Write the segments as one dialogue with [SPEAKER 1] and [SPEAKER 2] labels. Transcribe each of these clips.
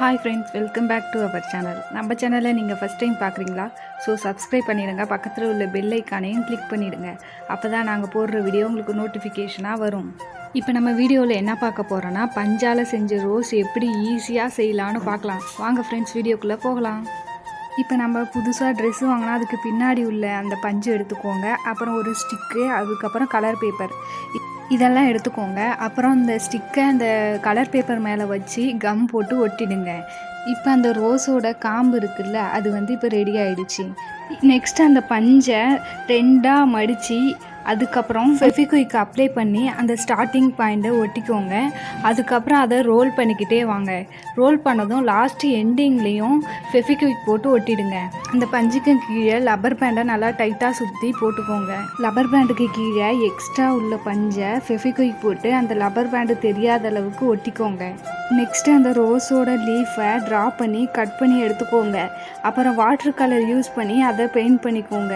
[SPEAKER 1] Hi friends, welcome back to our channel. நம்ம சேனலை நீங்கள் ஃபஸ்ட் டைம் பார்க்குறீங்களா? ஸோ சப்ஸ்கிரைப் பண்ணிடுங்க. பக்கத்தில் உள்ள பெல் ஐக்கானையும் கிளிக் பண்ணிவிடுங்க. அப்போ தான் நாங்கள் போடுற வீடியோ உங்களுக்கு நோட்டிஃபிகேஷனாக வரும். இப்போ நம்ம வீடியோவில் என்ன பார்க்க போகிறோன்னா, பஞ்சால் செஞ்ச ரோஸ் எப்படி ஈஸியாக செய்யலான்னு பார்க்கலாம். வாங்க ஃப்ரெண்ட்ஸ், வீடியோக்குள்ளே போகலாம். இப்போ நம்ம புதுசாக ட்ரெஸ்ஸு வாங்கினா அதுக்கு பின்னாடி உள்ள அந்த பஞ்சு எடுத்துக்கோங்க. அப்புறம் ஒரு ஸ்டிக்கு, அதுக்கப்புறம் கலர் பேப்பர் இதெல்லாம் எடுத்துக்கோங்க. அப்புறம் இந்த ஸ்டிக்கை அந்த கலர் பேப்பர் மேலே வச்சு கம் போட்டு ஒட்டிடுங்க. இப்போ அந்த ரோஸோட காம்பு இருக்குல்ல, அது இப்போ ரெடி ஆகிடுச்சு. நெக்ஸ்ட் அந்த பஞ்சை ரெண்டாக மடித்து அதுக்கப்புறம் ஃபெவிக்விக் அப்ளை பண்ணி அந்த ஸ்டார்டிங் பாயிண்ட்டை ஒட்டிக்கோங்க. அதுக்கப்புறம் அதை ரோல் பண்ணிக்கிட்டே வாங்க. ரோல் பண்ணதும் லாஸ்ட் எண்டிங்லேயும் ஃபெவிக்விக் போட்டு ஒட்டிடுங்க. அந்த பஞ்சுக்கு கீழே லப்பர் பேண்டை நல்லா டைட்டாக சுற்றி போட்டுக்கோங்க. லப்பர் பேண்டுக்கு கீழே எக்ஸ்ட்ரா உள்ள பஞ்சை ஃபெவிக்விக் போட்டு அந்த லப்பர் பேண்டு தெரியாத அளவுக்கு ஒட்டிக்கோங்க. நெக்ஸ்ட்டு அந்த ரோஸோட லீஃபை ட்ரா பண்ணி கட் பண்ணி எடுத்துக்கோங்க. அப்புறம் வாட்டர் கலர் யூஸ் பண்ணி அதை பெயிண்ட் பண்ணிக்கோங்க.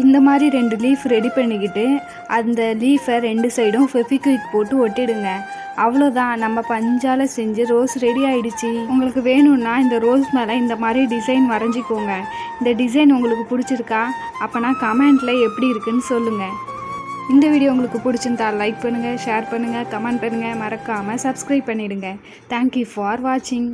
[SPEAKER 1] இந்த மாதிரி 2 லீஃப் ரெடி பண்ணிக்கிட்டு அந்த லீஃபை 2 சைடும் ஃபெவிக்விக் போட்டு ஒட்டிடுங்க. அவ்வளோதான், நம்ம பஞ்சால் செஞ்சு ரோஸ் ரெடி ஆகிடுச்சு. உங்களுக்கு வேணும்னா இந்த ரோஸ் மேலே இந்த மாதிரி டிசைன் வரைஞ்சிக்கோங்க. இந்த டிசைன் உங்களுக்கு பிடிச்சிருக்கா? அப்போனா கமெண்ட்டில் எப்படி இருக்குன்னு சொல்லுங்கள். இந்த வீடியோ உங்களுக்கு பிடிச்சிருந்தா லைக் பண்ணுங்கள், ஷேர் பண்ணுங்கள், கமெண்ட் பண்ணுங்கள். மறக்காமல் சப்ஸ்கிரைப் பண்ணிவிடுங்க. தேங்க்யூ ஃபார் வாட்சிங்.